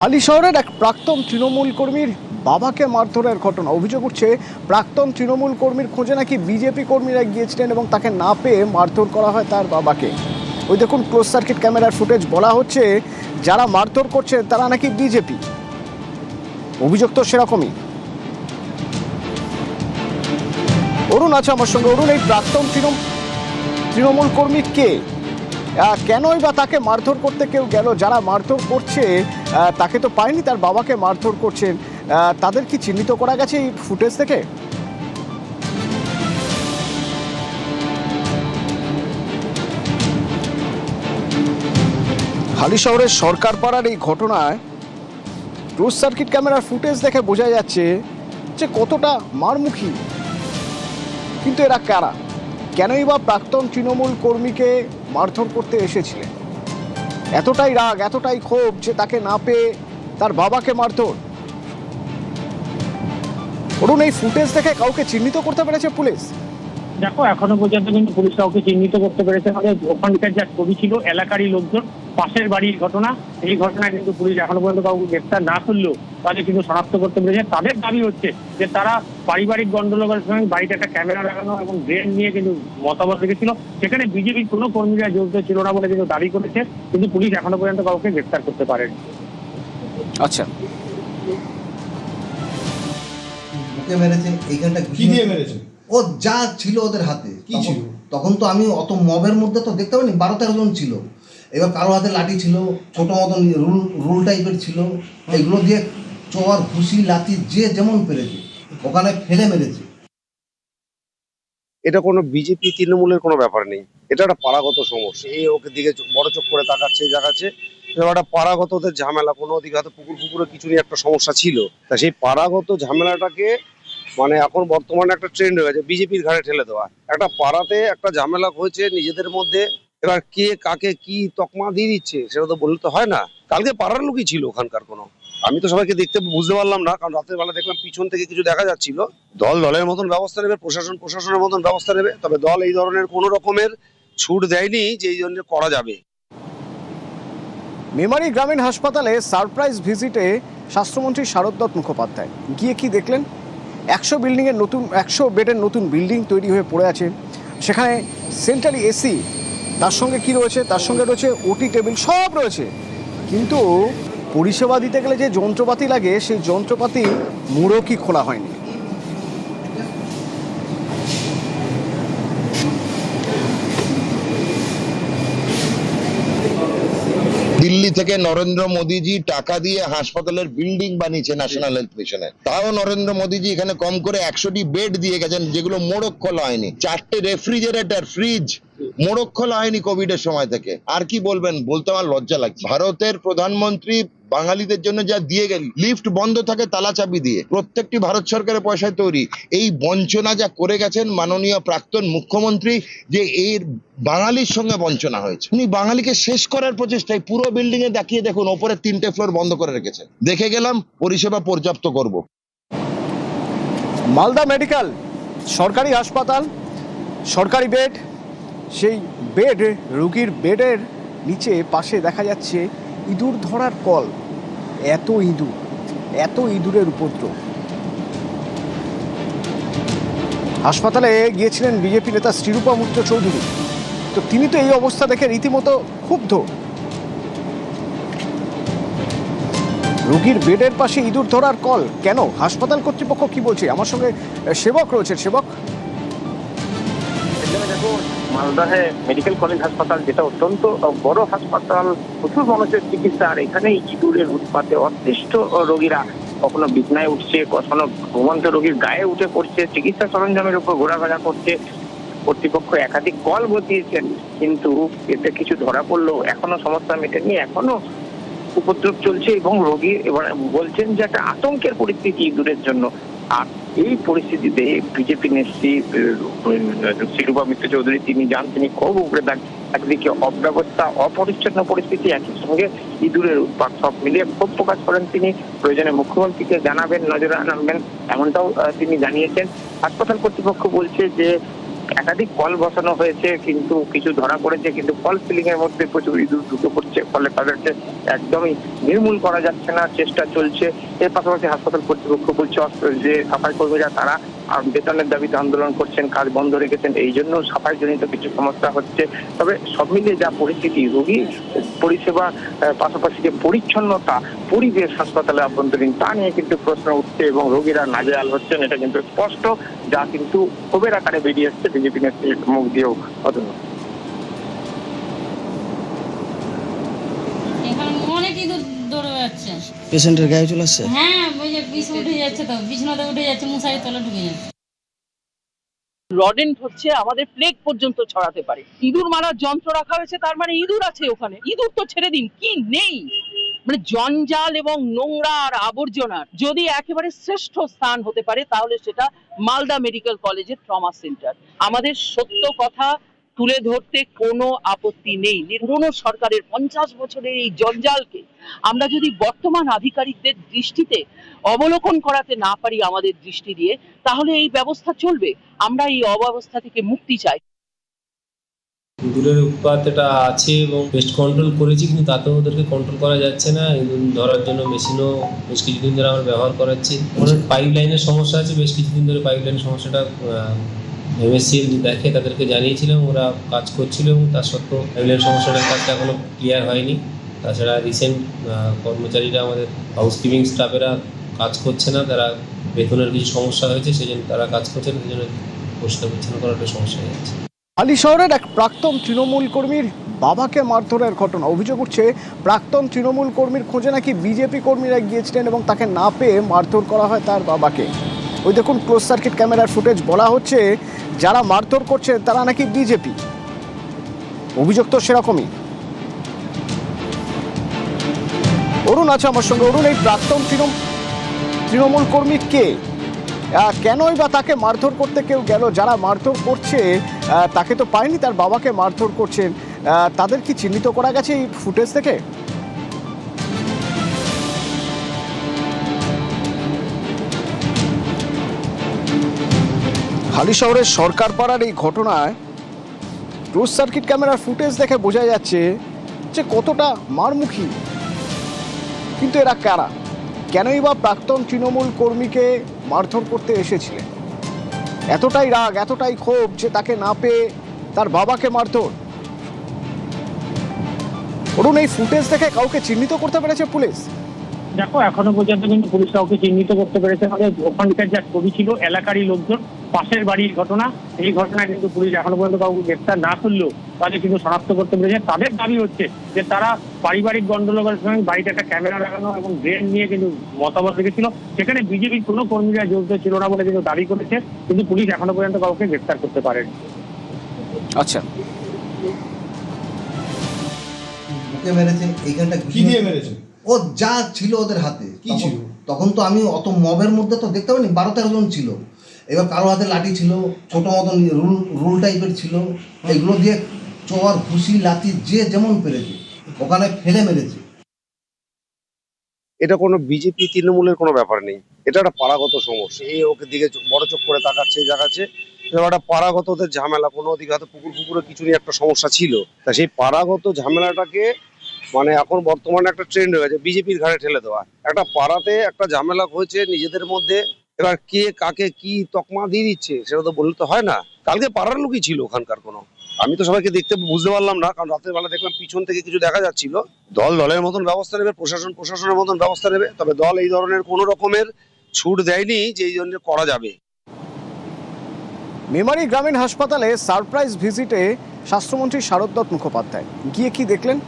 হালি শহরের এক প্রাক্তন তৃণমূল কর্মীর বাবাকে মারধরের ঘটনা। অভিযোগ উঠছে প্রাক্তন তৃণমূল কর্মীর খোঁজে নাকি বিজেপি কর্মীরা গিয়েছিলেন এবং তাকে না পেয়ে মারধর করা হয় তার বাবাকে। ওই দেখুন ক্লোজ সার্কিট ক্যামেরার ফুটেজ। বলা হচ্ছে যারা মারধর করছে তারা নাকি বিজেপি। অভিযোগ তো সেরকমই। অরুণ আছে আমার সঙ্গে। অরুণ, এই প্রাক্তন তৃণমূল কর্মী কে, কেনই বা তাকে মারধর করতে কেউ গেল? যারা মারধর করছে তাকে তো পায়নি, তার বাবাকে মারধর করছেন, তাদের কি চিহ্নিত করা গেছে এই ফুটেজ থেকে? হালি শহরের সরকারপাড়ার এই ঘটনায় ক্লোজ সার্কিট ক্যামেরার ফুটেজ দেখে বোঝা যাচ্ছে যে কতটা মারমুখী। কিন্তু এরা কারা, কেনই বা প্রাক্তন তৃণমূল কর্মীকে মারধর করতে এসেছিলেন? এতটাই রাগ, এতটাই ক্ষোভ যে তাকে না পেয়ে তার বাবাকে মারধর। অরুণ, এই ফুটেজ দেখে কাউকে চিহ্নিত করতে পেরেছে পুলিশ? দেখো, এখনো পর্যন্ত কিন্তু পুলিশ কাউকে চিহ্নিত করতে পেরেছে। মানে ওখানকার যা ছবি ছিল, এলাকারই লোকজন, পাশের বাড়ির ঘটনা, এই ঘটনায় কিন্তু পুলিশ এখনো পর্যন্ত কাউকে গ্রেফতার না করলেও তাদের কিন্তু শনাক্ত করতে পেরেছে। তাদের দাবি হচ্ছে যে তারা পারিবারিক গন্ডগোলের সময় বাড়িতে একটা ক্যামেরা লাগানো এবং ড্রেন নিয়ে কিন্তু মতামত রেখেছিল, সেখানে বিজেপির কোনো কর্মীরা জড়িত ছিল না বলে কিন্তু দাবি করেছে। কিন্তু পুলিশ এখনো পর্যন্ত কাউকে গ্রেফতার করতে পারেনি। আচ্ছা, বুকে মেরেছে, এইখানটা কি দিয়ে মেরেছে? ও যা ছিল ওদের হাতে কি ছিল? তখন তো আমি অত মবের মধ্যে তো দেখতে পাইনি, 12-13 জন ছিল। এবার কারো হাতে লাঠি ছিল, ছোট মতন রুল টাইপের ছিল, এগুলো দিয়ে চর ঘুষি লাঠি যে যেমন পেরেছে ওখানে ফেলে মেরেছে। এটা কোনো বিজেপি তৃণমূলের কোনো ব্যাপার নেই, এটা একটা পাড়াগত সমস্যা। এই ওকে দিকে বড় চোখ করে তাকাচ্ছে, জাগাচ্ছে, একটা পাড়াগত ওদের ঝামেলা। কোনো দিকে হয়তো পুকুরে কিছু নিয়ে একটা সমস্যা ছিল, তা সেই পাড়াগত ঝামেলাটাকে মানে এখন বর্তমানে একটা ট্রেন্ড হয়ে গেছে বিজেপির ঘাড়ে ঠেলে দেওয়া। একটা পাড়াতে একটা ঝামেলা হয়েছে নিজেদের মধ্যে, এবার কে কাকে কি তকমা দিয়ে দিচ্ছে সেটা তো বললে তো হয় না। কালকে পাড়ার লোকই ছিল ওখানকার, কোনো আমি তো সবাইকে দেখতে বুঝতে পারলাম না, কারণ রাতের বেলা দেখলাম পিছন থেকে কিছু দেখা যাচ্ছিল। দল দলের মতন ব্যবস্থা নেবে, প্রশাসন প্রশাসনের মতন ব্যবস্থা নেবে, তবে দল এই ধরনের কোনো রকমের ছুট দেয়নি যে এই জন্য করা যাবে। মেমারি গ্রামীণ হাসপাতালে সারপ্রাইজ ভিজিটে স্বাস্থ্যমন্ত্রী শারদ মুখোপাধ্যায় গিয়ে কি দেখলেন? 100 বেডের নতুন বিল্ডিং তৈরি হয়ে পড়ে আছে, সেখানে সেন্ট্রালি এসি, তার সঙ্গে কি রয়েছে? তার সঙ্গে রয়েছে ওটি টেবিল, সব রয়েছে। কিন্তু পরিষেবা দিতে গেলে যে যন্ত্রপাতি লাগে সেই যন্ত্রপাতি মুড়ো খোলা হয়নি। দিল্লি থেকে নরেন্দ্র মোদীজি টাকা দিয়ে হাসপাতালের বিল্ডিং বানিয়েছে ন্যাশনাল হেলথ মিশনে, তাও নরেন্দ্র মোদীজি এখানে কম করে 100টি বেড দিয়ে গেছেন, যেগুলো মোড়ক খোলা হয়নি। 4টে রেফ্রিজারেটর, ফ্রিজ মোড়ক খোলা হয়নি কোভিড এর সময় থেকে। আর কি বলবেন, বলতে আমার লজ্জা লাগছে। ভারতের প্রধানমন্ত্রী বাঙালিদের জন্য যা দিয়ে গেল, লিফট বন্ধ থাকে তালা চাবি দিয়ে, প্রত্যেকটি ভারত সরকারের পয়সায় তৈরি। এই বঞ্চনা যা করে গেছেন মাননীয় প্রাক্তন মুখ্যমন্ত্রী, যে এর বাঙালির সঙ্গে বঞ্চনা হয়েছে। উনি বাঙালিকে শেষ করার প্রচেষ্টায় পুরো বিল্ডিং এ দেখিয়ে দেখুন, ওপরে 3টে ফ্লোর বন্ধ করে রেখেছে। দেখে গেলাম, পরিষেবা পর্যাপ্ত করব। মালদা মেডিকেল সরকারি হাসপাতাল, সরকারি বেড, সেই বেড, রোগীর বেডের নিচে পাশে দেখা যাচ্ছে ইঁদুর ধরার কল। এত ইঁদুরের উপদ্রব। হাসপাতালে গিয়েছিলেন বিজেপি নেতা শ্রীরূপা মিত্র চৌধুরী, তো তিনি তো এই অবস্থা দেখে রীতিমতো ক্ষুব্ধ। রোগীর বেডের পাশে ইঁদুর ধরার কল কেন? হাসপাতাল কর্তৃপক্ষ কি বলছে? আমার সঙ্গে সেবক রয়েছে। সেবক, মালদাহে মেডিকেল কলেজ হাসপাতাল, যেটা অত্যন্ত বড় হাসপাতাল, প্রচুর মানুষের চিকিৎসা, আর এখানে ইঁদুরের উৎপাতে অতিষ্ঠ রোগীরা কখনো বিছনায় উঠছে, কখনো ঘুমন্ত রোগীর গায়ে উঠে পড়ছে, চিকিৎসা সরঞ্জামের উপর ঘোরাফেরা করছে। কর্তৃপক্ষ একাধিক কল বসিয়েছেন, কিন্তু এতে কিছু ধরা পড়লেও এখনো সমস্যা মেটেনি, এখনো উপদ্রব চলছে এবং রোগী এবার বলছেন যে একটা আতঙ্কের পরিস্থিতি ইঁদুরের জন্য। আর এই পরিস্থিতিতে বিজেপি নেত্রী শ্রীরূপা মিত্র চৌধুরী তিনি যান, তিনি খুব উপরে দেন। একদিকে অব্যবস্থা, অপরিচ্ছন্ন পরিস্থিতি, একই সঙ্গে ইঁদুরের উৎপাত, সব মিলিয়ে ক্ষোভ প্রকাশ করেন তিনি। প্রয়োজনে মুখ্যমন্ত্রীকে জানাবেন, নজরে আনবেন, এমনটাও তিনি জানিয়েছেন। হাসপাতাল কর্তৃপক্ষ বলছে যে একাধিক কল বসানো হয়েছে, কিন্তু কিছু ধরা পড়েছে, কিন্তু ফল সিলিং এর মধ্যে প্রচুর ইঁদুর ঢুকে পড়ছে, ফলে তাদেরকে একদমই নির্মূল করা যাচ্ছে না, চেষ্টা চলছে। এর পাশাপাশি হাসপাতাল কর্তৃপক্ষ বলছে যে সাফাই কর্মীরা তারা বেতনের দাবিতে আন্দোলন করছেন, কাজ বন্ধ রেখেছেন, এই জন্য সাফাই জনিত কিছু সমস্যা হচ্ছে। তবে সব মিলিয়ে যা পরিস্থিতি, রোগী পরিষেবা পাশাপাশি যে পরিচ্ছন্নতা পরিবেশ হাসপাতালে আভ্যন্তরীণ, তা নিয়ে কিন্তু প্রশ্ন উঠছে এবং রোগীরা নাজেহাল হচ্ছেন, এটা কিন্তু স্পষ্ট, যা কিন্তু ক্ষোভের আকারে বেরিয়ে এসছে বিজেপি নেত্রীর মুখ দিয়েও। এখানে অনেক ইঁদুর দৌড়ে যাচ্ছে। পেশেন্টের গায়ে চলে আসছে। হ্যাঁ, ওই যে বিষ উঠে যাচ্ছে, তো বিছানাতে উঠে যাচ্ছে, মশারির তলে ঢুকে যাচ্ছে। রডেন্ট হচ্ছে আমাদের প্লেগ পর্যন্ত ছড়াতে পারে। ইঁদুর মারার যন্ত্র রাখা হয়েছে, তার মানে ইঁদুর আছে ওখানে। ইঁদুর তো ছেড়ে দিন, কি নেই, মানে জঞ্জাল এবং নোংরা আর আবর্জনার যদি একেবারে শ্রেষ্ঠ স্থান হতে পারে, তাহলে সেটা মালদা মেডিকেল কলেজের ট্রমা সেন্টার। আমাদের সত্য কথা তুলে ধরতে কোনো আপত্তি নেই। পুরনো সরকারের 50 বছরের এই জঞ্জালকে আমরা যদি বর্তমান আধিকারিকদের দৃষ্টিতে অবলোকন করাতে না পারি আমাদের দৃষ্টি দিয়ে, তাহলে এই ব্যবস্থা চলবে। আমরা এই অব্যবস্থা থেকে মুক্তি চাই। ইঁদুরের উৎপাত এটা আছে এবং পেস্ট কন্ট্রোল করেছি, কিন্তু তাতেও ওদেরকে কন্ট্রোল করা যাচ্ছে না। ইঁদুর ধরার জন্য মেশিনও বেশ কিছুদিন ধরে আমরা ব্যবহার করাচ্ছি। অনেক পাইপ লাইনের সমস্যা আছে, বেশ কিছুদিন ধরে পাইপ লাইনের সমস্যাটা MSCL দেখে তাদেরকে জানিয়েছিলাম, ওরা কাজ করছিল এবং তার সত্ত্বেও পাইপ লাইনের সমস্যাটার কাজটা এখনো ক্লিয়ার হয়নি। তাছাড়া রিসেন্ট কর্মচারীরা আমাদের হাউসকিপিং স্টাফেরা কাজ করছে না, তারা বেতনের কিছু সমস্যা হয়েছে, সেই জন্য তারা কাজ করছে না, সেই জন্য পরিষ্কার পরিচ্ছন্ন করার একটা সমস্যা হয়ে যাচ্ছে। হালিশহরের এক প্রাক্তন তৃণমূল কর্মীর বাবাকে মারধরের ঘটনা। অভিযোগ উঠছে প্রাক্তন তৃণমূল কর্মীর খোঁজে নাকি বিজেপি কর্মীরা গিয়েছিলেন এবং তাকে না পেয়ে মারধর করা হয় তার বাবাকে। ওই দেখুন ক্লোজ সার্কিট ক্যামেরার ফুটেজ। বলা হচ্ছে যারা মারধর করছে তারা নাকি বিজেপি। অভিযোগ তো সেরকমই। অরুণ আছে আমার সঙ্গে। অরুণ, এই প্রাক্তন তৃণমূল কর্মী কে, কেনই বা তাকে মারধর করতে কেউ গেল? যারা মারধর করছে তাকে তো পায়নি, তার বাবাকে মারধর করছেন, তাদের কি চিহ্নিত করা গেছে এই ফুটেজ থেকে? হালিশহরের সরকারপাড়ার এই ঘটনায় ক্লোজ সার্কিট ক্যামেরার ফুটেজ দেখে বোঝা যাচ্ছে যে কতটা মারমুখী। কিন্তু এরা কারা, কেনই বা প্রাক্তন তৃণমূল কর্মীকে মারধর করতে এসেছিলেন? এতটাই রাগ, এতটাই ক্ষোভ যে তাকে না পেয়ে তার বাবাকে মারধর। ধরুন এই ফুটেজ দেখে কাউকে চিহ্নিত করতে পেরেছে পুলিশ? দেখো, এখনো পর্যন্ত কিন্তু পুলিশ কাউকে চিহ্নিত করতে পেরেছে। আমাদের ওখানকার যা ছবি ছিল, এলাকারই লোকজন, পাশের বাড়ির ঘটনা, এই ঘটনায় কিন্তু পুলিশ এখনো পর্যন্ত কাউকে গ্রেফতার না করলেও তাদের কিন্তু শনাক্ত করতে পেরেছে। তাদের দাবি হচ্ছে যে তারা পারিবারিক গন্ডগোলের সময় বাড়িতে একটা ক্যামেরা লাগানো এবং ড্রেন নিয়ে কিন্তু মতামত রেখেছিল, সেখানে বিজেপির কোনো কর্মীরা জড়িত ছিল না বলে কিন্তু দাবি করেছে, কিন্তু পুলিশ এখনো পর্যন্ত কাউকে গ্রেফতার করতে পারেনি। আচ্ছা, বুকে মেরেছে, এইখানটা কি দিয়ে মেরেছে? ও যা ছিল ওদের হাতে। কি ছিল? তখন তো আমি অত মবের মধ্যে তো দেখতে পাইনি, 12-13 জন ছিল। এবার কারো হাতে লাঠি ছিল, ছোট মতন রুল টাইপের ছিল, এগুলো দিয়ে চোয়ার ঘুষি লাঠি যে যেমন পেরেছে ওখানে ফেলে মেরেছে। এটা কোনো বিজেপি তৃণমূলের কোনো ব্যাপার নেই, এটা একটা পাড়াগত সমস্যা। এই ওকে দিকে বড় চোখ করে তাকাচ্ছে, জাগাচ্ছে, একটা পাড়াগত ওদের ঝামেলা। কোনো দিকে হয়তো পুকুরে কিছু নিয়ে একটা সমস্যা ছিল, তা সেই পাড়াগত ঝামেলাটাকে মানে এখন বর্তমানে একটা ট্রেন্ড হয়ে গেছে বিজেপির ঘাড়ে ঠেলে দেওয়া। একটা পাড়াতে একটা ঝামেলা হয়েছে নিজেদের মধ্যে, এবার কে কাকে কি তকমা দিয়ে দিচ্ছে সেটা তো বললে তো হয় না। কালকে পাড়ার লোকই ছিল ওখানকার, কোনো আমি তো সবাইকে দেখতে বুঝতে পারলাম না, কারণ রাতের বেলা দেখলাম পিছন থেকে কিছু দেখা যাচ্ছিল। দল দলের মতন ব্যবস্থা নেবে, প্রশাসন প্রশাসনের মতন ব্যবস্থা নেবে, তবে দল এই ধরনের কোনো রকমের ছুট দেয়নি যে এই জন্য করা যাবে। মেমারি গ্রামীণ হাসপাতালে সারপ্রাইজ ভিজিটে স্বাস্থ্যমন্ত্রী শারদ দত্ত মুখোপাধ্যায় গিয়ে কি দেখলেন?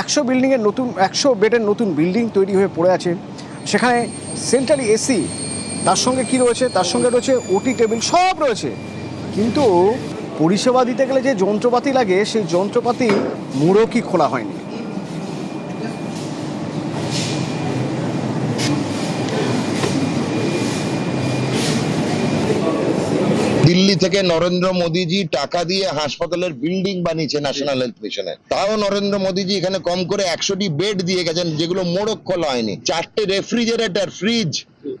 100 বেডের নতুন বিল্ডিং তৈরি হয়ে পড়ে আছে, সেখানে সেন্ট্রালি এসি, তার সঙ্গে কি রয়েছে? তার সঙ্গে রয়েছে ওটি টেবিল, সব রয়েছে। কিন্তু পরিষেবা দিতে গেলে যে যন্ত্রপাতি লাগে সেই যন্ত্রপাতি মুড়ো কি খোলা হয়নি। দিল্লি থেকে নরেন্দ্র মোদীজি টাকা দিয়ে হাসপাতালের বিল্ডিং বানিয়েছে ন্যাশনাল হেলথ মিশনে, তাও নরেন্দ্র মোদীজি এখানে কম করে 100টি বেড দিয়ে গেছেন, যেগুলো মোড়ক খোলা হয়নি। 4টে রেফ্রিজারেটর, ফ্রিজ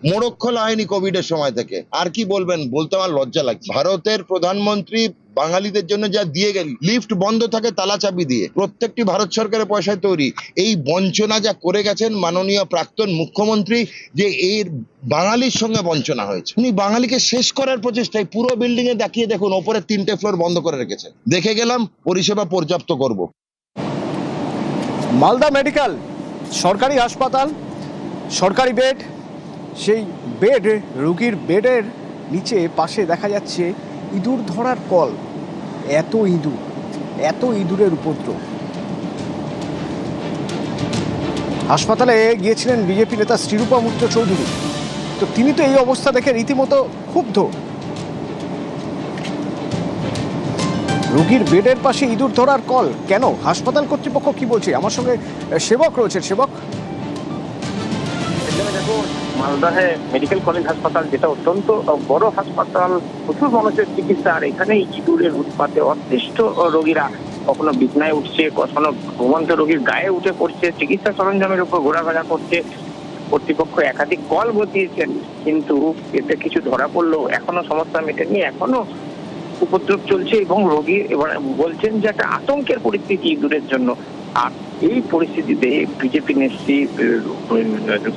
মোড়ক্ষল হয়নি কোভিডের সময় থেকে। আর কি বলবেন, বলতে আমার লজ্জা লাগছে। ভারতের প্রধানমন্ত্রী বাঙালিদের জন্য যা দিয়ে গেল, লিফট বন্ধ থাকে তালা চাবি দিয়ে, প্রত্যেকটি ভারত সরকারের পয়সায় তৈরি। এই বঞ্চনা যা করে গেছেন মাননীয় প্রাক্তন মুখ্যমন্ত্রী, যে এর বাঙালির সঙ্গে বঞ্চনা হয়েছে। উনি বাঙালিকে শেষ করার প্রচেষ্টায় পুরো বিল্ডিং এ দেখিয়ে দেখুন, ওপরে 3টে ফ্লোর বন্ধ করে রেখেছে। দেখে গেলাম, পরিষেবা পর্যাপ্ত করব। মালদা মেডিকেল সরকারি হাসপাতাল, সরকারি বেড, সেই বেড, রোগীর বেডের নিচে পাশে দেখা যাচ্ছে ইঁদুর ধরার কল। এত ইঁদুরের উপদ্রব। হাসপাতালে গিয়েছিলেন বিজেপি নেতা শ্রীরূপা মুত্র চৌধুরী, তো তিনি তো এই অবস্থা দেখে রীতিমতো ক্ষুব্ধ। রোগীর বেডের পাশে ইঁদুর ধরার কল কেন? হাসপাতাল কর্তৃপক্ষ কি বলছে? আমার সঙ্গে সেবক রয়েছে। সেবক, দেখুন, মালদাহে মেডিকেল কলেজ হাসপাতাল যেটা অত্যন্ত বড় হাসপাতাল, প্রচুর মানুষের চিকিৎসা, আর এখানে ইঁদুরের উৎপাতে অতিষ্ঠ রোগীরা কখনো বিছনায় উঠছে, কখনো ঘুমন্ত রোগীর গায়ে উঠে পড়ছে, চিকিৎসা সরঞ্জামের উপর ঘোরাফেরা করছে। কর্তৃপক্ষ একাধিক কল বসিয়েছেন, কিন্তু এতে কিছু ধরা পড়লেও এখনো সমস্যা মেটেনি, এখনো উপদ্রব চলছে এবং রোগী এবার বলছেন যে একটা আতঙ্কের পরিস্থিতি ইঁদুরের জন্য। আর এই পরিস্থিতিতে বিজেপি নেত্রী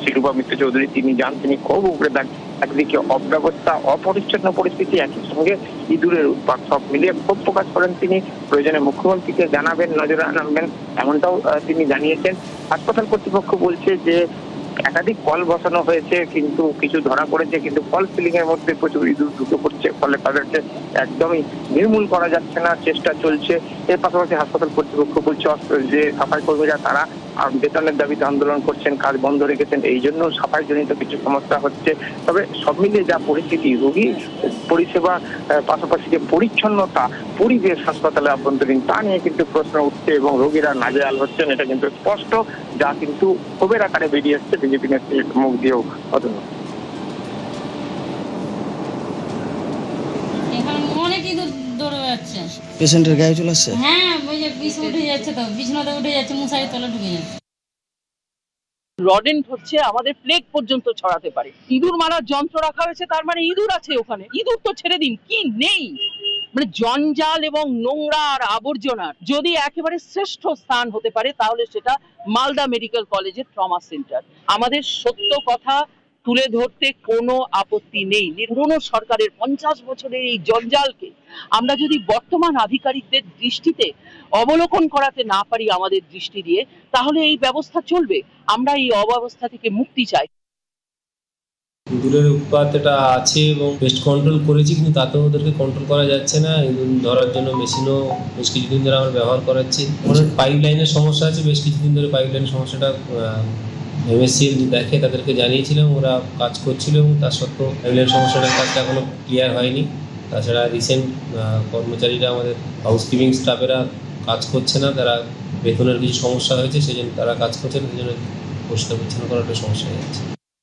শ্রীরূপা মিত্র চৌধুরী তিনি খুব উপরে দেন। একদিকে অব্যবস্থা, অপরিচ্ছন্ন পরিস্থিতি, একই সঙ্গে ইঁদুরের উৎপাত, সব মিলিয়ে ক্ষোভ প্রকাশ করেন তিনি। প্রয়োজনে মুখ্যমন্ত্রীকে জানাবেন, নজরে আনবেন, এমনটাও তিনি জানিয়েছেন। হাসপাতাল কর্তৃপক্ষ বলছে যে একাধিক কল বসানো হয়েছে, কিন্তু কিছু ধরা পড়েছে, কিন্তু ফল সিলিং এর মধ্যে প্রচুর ইঁদুর ঢুকে পড়ছে, ফলে তাদেরকে একদমই নির্মূল করা যাচ্ছে না, চেষ্টা চলছে। এর পাশাপাশি হাসপাতাল কর্তৃপক্ষ বলছে যে সাফাই কর্মীরা তারা বেতনের দাবিতে আন্দোলন করছেন, কাজ বন্ধ রেখেছেন, এই জন্য সাফাই জনিত কিছু সমস্যা হচ্ছে। তবে সব মিলিয়ে যা পরিস্থিতি, রোগী পরিষেবা পাশাপাশি যে পরিচ্ছন্নতা পরিবেশ হাসপাতালে আভ্যন্তরীণ, তা নিয়ে কিন্তু প্রশ্ন উঠছে এবং রোগীরা নাজেহাল হচ্ছেন, এটা কিন্তু স্পষ্ট, যা কিন্তু ক্ষোভের আকারে বেরিয়ে এসছে বিজেপি নেত্রীর মুখ দিয়েও। এখানে অনেক ইঁদুর দৌড়ে যাচ্ছে। পেশেন্টের গায়ে চলে আসছে? হ্যাঁ, ওই যে বিষ উঠে যাচ্ছে, তো বিছানাতে উঠে যাচ্ছে, মশারি তলে ঢুকে যাচ্ছে। রডেন্ট হচ্ছে আমাদের প্লেগ পর্যন্ত ছড়াতে পারে। ইঁদুর মারার যন্ত্র রাখা হয়েছে, তার মানে ইঁদুর আছে ওখানে। ইঁদুর তো ছেড়ে দিন, কি নেই, মানে জঞ্জাল এবং নোংরা আর আবর্জনার যদি একেবারে শ্রেষ্ঠ স্থান হতে পারে, তাহলে সেটা মালদা মেডিকেল কলেজের ট্রমা সেন্টার। আমাদের সত্য কথা তুলে ধরতে কোনো আপত্তি নেই। পুরনো সরকারের 50 বছরের এই জঞ্জালকে আমরা যদি বর্তমান আধিকারিকদের দৃষ্টিতে অবলোকন করাতে না পারি আমাদের দৃষ্টি দিয়ে, তাহলে এই ব্যবস্থা চলবে। আমরা এই অব্যবস্থা থেকে মুক্তি চাই। ইঁদুরের উৎপাত এটা আছে এবং পেস্ট কন্ট্রোল করেছি, কিন্তু তাতেও ওদেরকে কন্ট্রোল করা যাচ্ছে না। ইঁদুর ধরার জন্য মেশিনও বেশ কিছুদিন ধরে আমরা ব্যবহার করাচ্ছি। অনেক পাইপ লাইনের সমস্যা আছে, বেশ কিছুদিন ধরে পাইপ লাইনের সমস্যাটা MSCL দেখে তাদেরকে জানিয়েছিলাম, ওরা কাজ করছিল এবং তার সত্ত্বেও পাইপ লাইনের সমস্যাটার কাজটা এখনো ক্লিয়ার হয়নি। তাছাড়া রিসেন্ট কর্মচারীরা, আমাদের হাউসকিপিং স্টাফেরা কাজ করছে না, তারা বেতনের কিছু সমস্যা হয়েছে, সেই জন্য তারা কাজ করছে না, সেই জন্য পরিষ্কার পরিচ্ছন্ন করাটা সমস্যা হয়ে যাচ্ছে।